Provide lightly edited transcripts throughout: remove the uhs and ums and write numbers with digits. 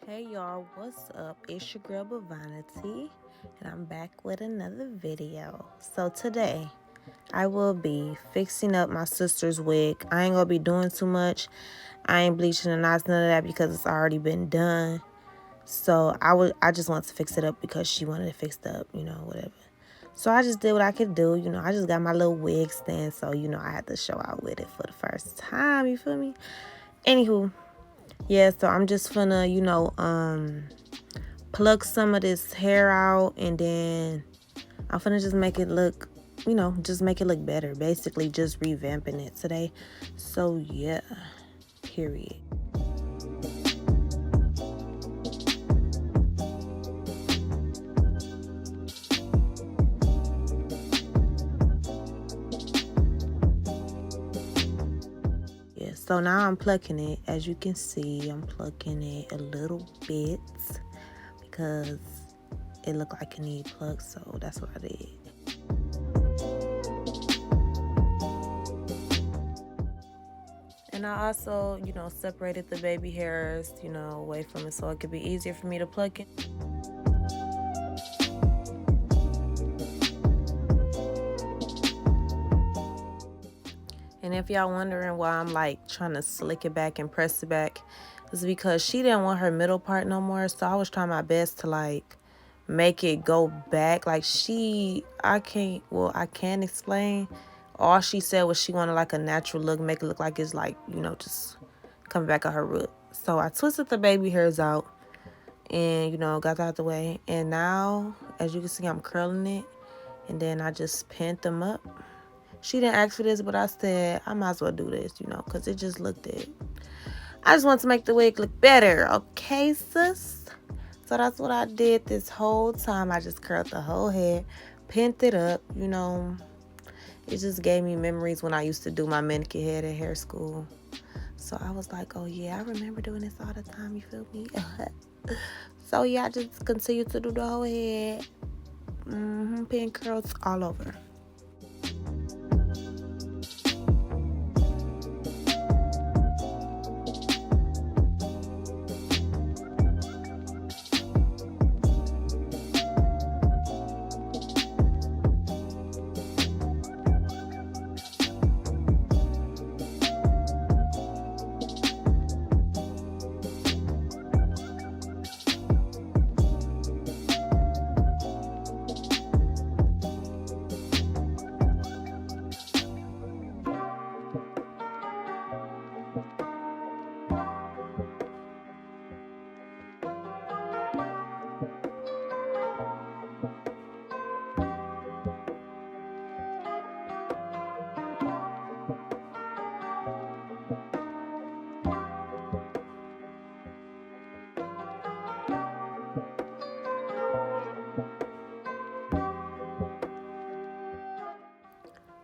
Hey y'all, what's up? It's your girl Vanity, and I'm back with another video. So today I will be fixing up my sister's wig. I ain't gonna be doing too much. I ain't bleaching the knots, none of that, because it's already been done. So I just want to fix it up because she wanted it fixed up, whatever. So I just did what I could do, I just got my little wig stand, so I had to show out with it for the first time, you feel me? Anywho, yeah, so I'm just finna, pluck some of this hair out, and then I'm finna just make it look, just make it look better. Basically, just revamping it today. So, yeah, period. Yeah, so now I'm plucking it. As you can see, I'm plucking it a little bit because it looked like it needed plucked, so that's what I did. And I also, separated the baby hairs, away from it so it could be easier for me to pluck it. And if y'all wondering why I'm like trying to slick it back and press it back, it's because she didn't want her middle part no more. So I was trying my best to like make it go back. Like I can't explain. All she said was she wanted like a natural look, make it look like it's like, just coming back on her root. So I twisted the baby hairs out and, got that out the way. And now, as you can see, I'm curling it. And then I just pinned them up. She didn't ask for this, but I said I might as well do this, because it just looked it. I just want to make the wig look better, okay, sis? So that's what I did this whole time. I just curled the whole head, pinned it up, It just gave me memories when I used to do my manicure head at hair school. So I was like, oh yeah, I remember doing this all the time, you feel me? So yeah, I just continued to do the whole head. Pin curls all over.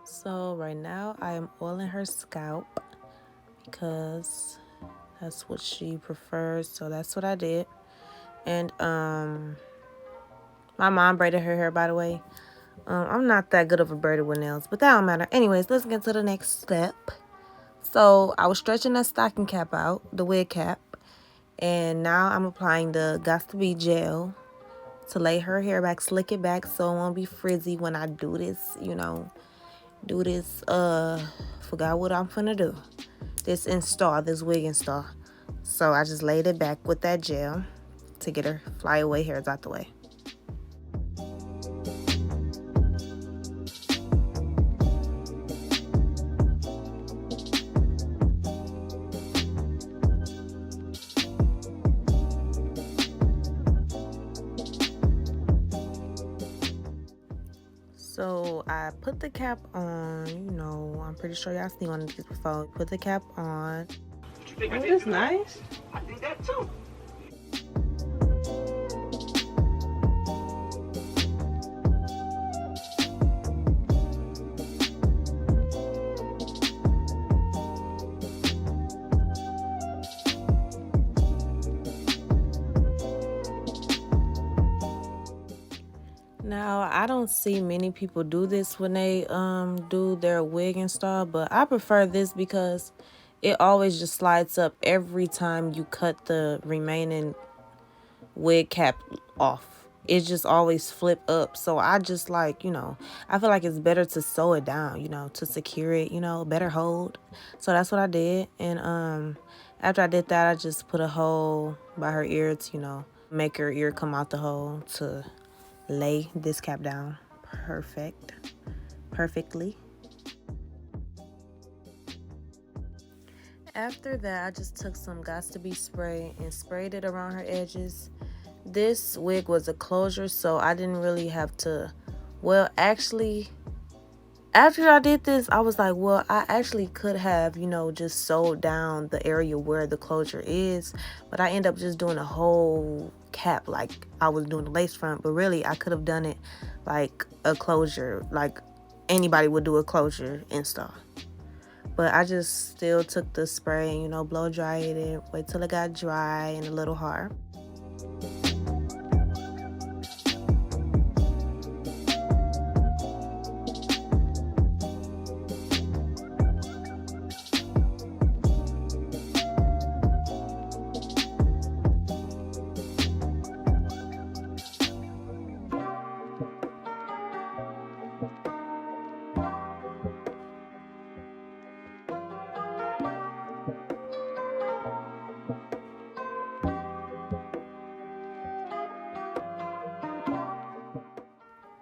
So right now I am oiling her scalp because that's what she prefers. So that's what I did. And my mom braided her hair, by the way. I'm not that good of a braider with nails, but that don't matter. Anyways, let's get to the next step. So I was stretching that stocking cap out, the wig cap, and now I'm applying the Got to Be gel to lay her hair back, slick it back so it won't be frizzy when I do this, forgot what I'm finna do. This wig install. So I just laid it back with that gel to get her flyaway hairs out the way. So I put the cap on, I'm pretty sure y'all seen one of these before. Put the cap on. Oh, that's nice. I think that too. Now, I don't see many people do this when they do their wig install, but I prefer this because it always just slides up every time you cut the remaining wig cap off. It just always flip up. So I just like, I feel like it's better to sew it down, to secure it, better hold. So that's what I did. And after I did that, I just put a hole by her ear to, make her ear come out the hole to lay this cap down perfectly. After that, I just took some Gots to Be spray and sprayed it around her edges. This wig was a closure, so I didn't really have to, well, actually, after I did this, I was like, well, I actually could have, just sewed down the area where the closure is, but I end up just doing a whole cap like I was doing the lace front. But really, I could have done it like a closure, like anybody would do a closure install. But I just still took the spray and, blow dried it, wait till it got dry and a little hard.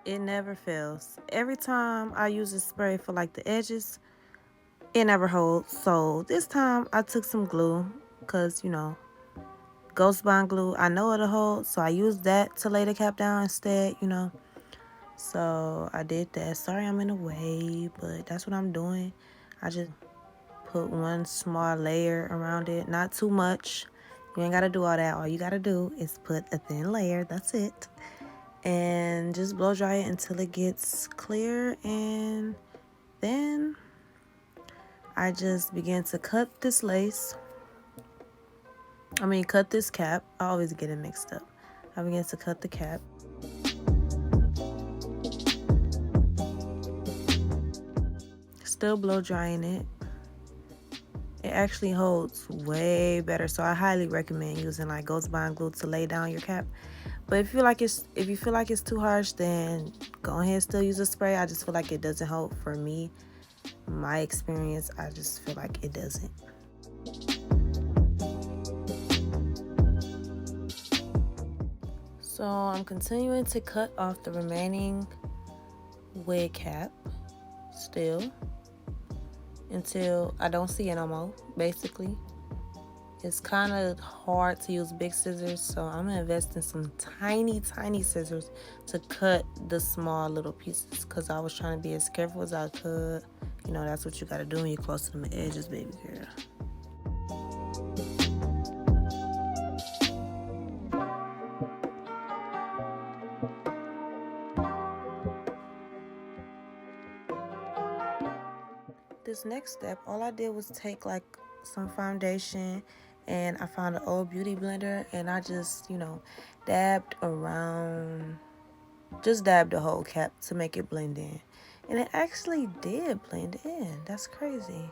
It never fails. Every time I use this spray for like the edges, it never holds. So this time I took some glue because, Ghost Bond glue, I know it'll hold. So I used that to lay the cap down instead, So I did that. Sorry I'm in the way, but that's what I'm doing. I just put one small layer around it. Not too much. You ain't got to do all that. All you got to do is put a thin layer. That's it. And just blow dry it until it gets clear, and then I just began to cut this cut this cap. I always get it mixed up. I began to cut the cap. Still blow drying it. It actually holds way better, so I highly recommend using like Ghost Bond glue to lay down your cap. But if you feel like it's too harsh, then go ahead and still use a spray. I just feel like it doesn't hold for me. My experience, I just feel like it doesn't. So I'm continuing to cut off the remaining wig cap still until I don't see it no more, basically. It's kind of hard to use big scissors, so I'm going to invest in some tiny scissors to cut the small little pieces, because I was trying to be as careful as I could. That's what you got to do when you're close to the edges, baby girl. This next step, all I did was take like some foundation, and I found an old beauty blender, and I just, dabbed around, just dabbed the whole cap to make it blend in. And it actually did blend in. That's crazy.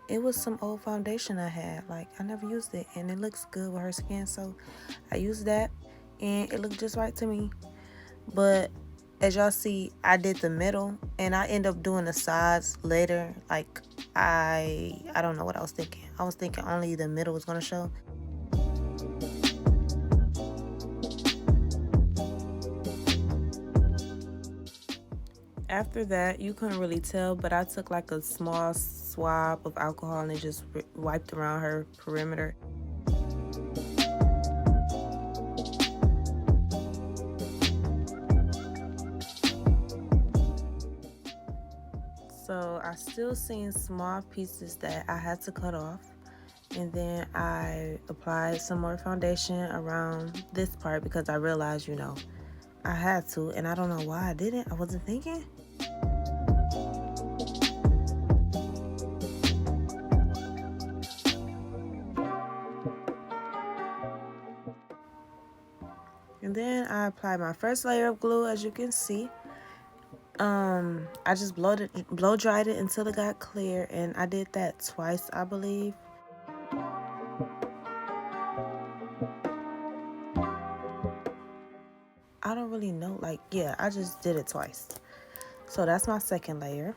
It was some old foundation I had. Like, I never used it, and it looks good with her skin, so I used that, and it looked just right to me. But as y'all see, I did the middle, and I end up doing the sides later. Like, I don't know what I was thinking. I was thinking only the middle was gonna show. After that, you couldn't really tell, but I took like a small swab of alcohol and just wiped around her perimeter. So I still seen small pieces that I had to cut off, and then I applied some more foundation around this part because I realized, I had to, and I don't know why I didn't. I wasn't thinking. And then I applied my first layer of glue, as you can see. I just blow dried it until it got clear, and I did that twice, I believe. I don't really know. Like, yeah, I just did it twice. So that's my second layer.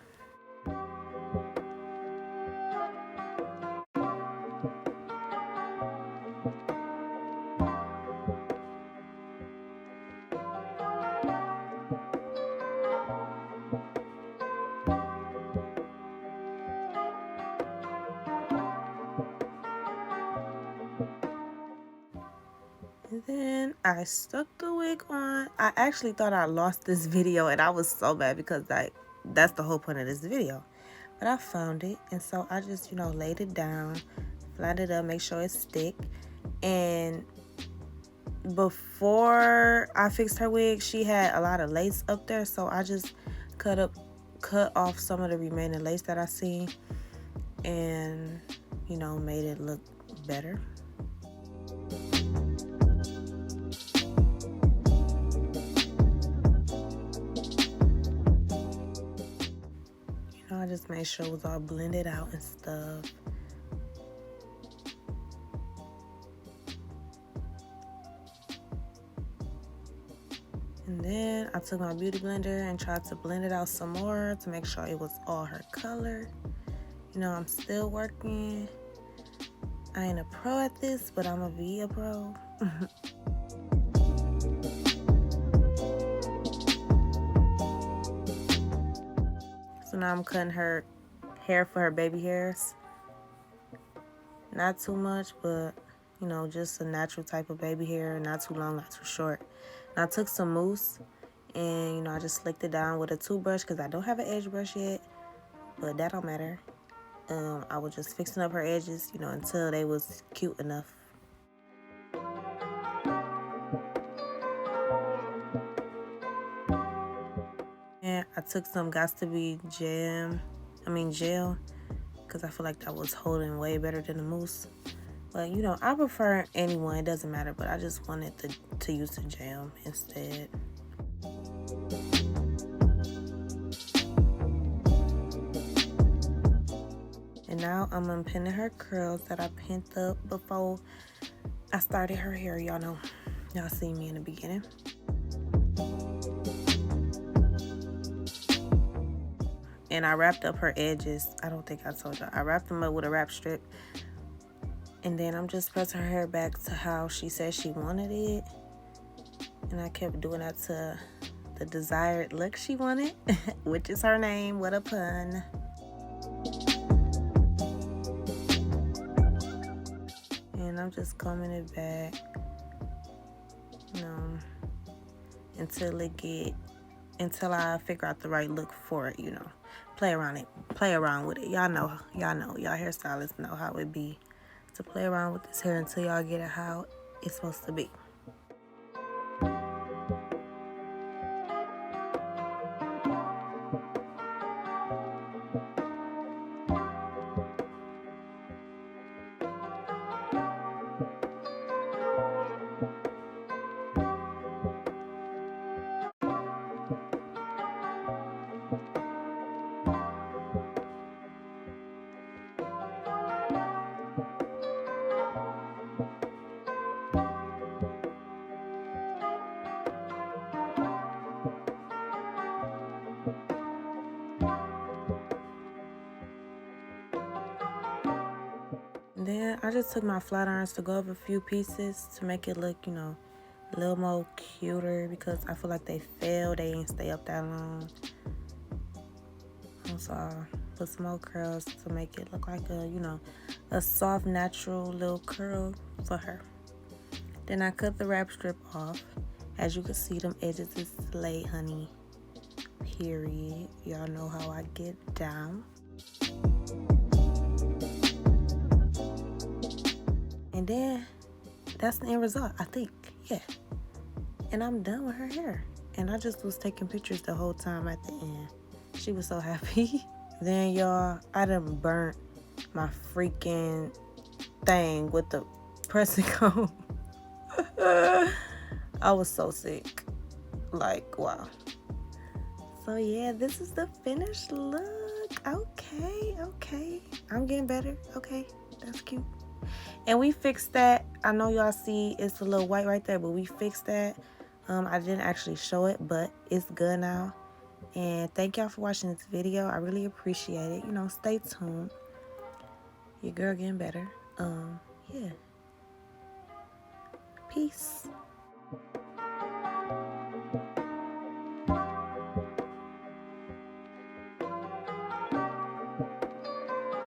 And then I stuck the wig on. I actually thought I lost this video, and I was so bad because like that's the whole point of this video. But I found it, and so I just, you know, laid it down, flattened it up, make sure it's thick. And before I fixed her wig, she had a lot of lace up there, so I just cut off some of the remaining lace that I seen, and you know, made it look better. I just made sure it was all blended out and stuff. And then I took my beauty blender and tried to blend it out some more to make sure it was all her color. You know, I'm still working. I ain't a pro at this, but I'm gonna be a pro. So now I'm cutting her hair for her baby hairs. Not too much, but you know, just a natural type of baby hair. Not too long, not too short. And I took some mousse and, you know, I just slicked it down with a toothbrush because I don't have an edge brush yet, but that don't matter. I was just fixing up her edges, you know, until they was cute enough. And I took some Got to Be gel, because I feel like that was holding way better than the mousse. But, you know, I prefer any one, it doesn't matter, but I just wanted to use the gel instead. And now I'm unpinning her curls that I pinned up before I started her hair. Y'all know, y'all seen me in the beginning. And I wrapped up her edges. I don't think I told y'all. I wrapped them up with a wrap strip. And then I'm just pressing her hair back to how she said she wanted it. And I kept doing that to the desired look she wanted, which is her name. What a pun. And I'm just combing it back, you know, until I figure out the right look for it, you know. Play around with it. Y'all know, y'all hairstylists know how it be to play around with this hair until y'all get it how it's supposed to be. Then I just took my flat irons to go over a few pieces to make it look, you know, a little more cuter because I feel like they fell. They ain't stay up that long. So I put some more curls to make it look like a, you know, a soft, natural little curl for her. Then I cut the wrap strip off. As you can see, them edges is laid, honey. Period. Y'all know how I get down. And then that's the end result, I think. Yeah. And I'm done with her hair. And I just was taking pictures the whole time at the end. She was so happy. Then, y'all, I done burnt my freaking thing with the pressing comb. I was so sick. Like, wow. So, yeah, this is the finished look. Okay. I'm getting better. Okay, that's cute. And we fixed that. I know y'all see it's a little white right there, but we fixed that I didn't actually show it, but it's good now. And thank y'all for watching this video. I really appreciate it. You know, stay tuned. Your girl getting better. Yeah. Peace.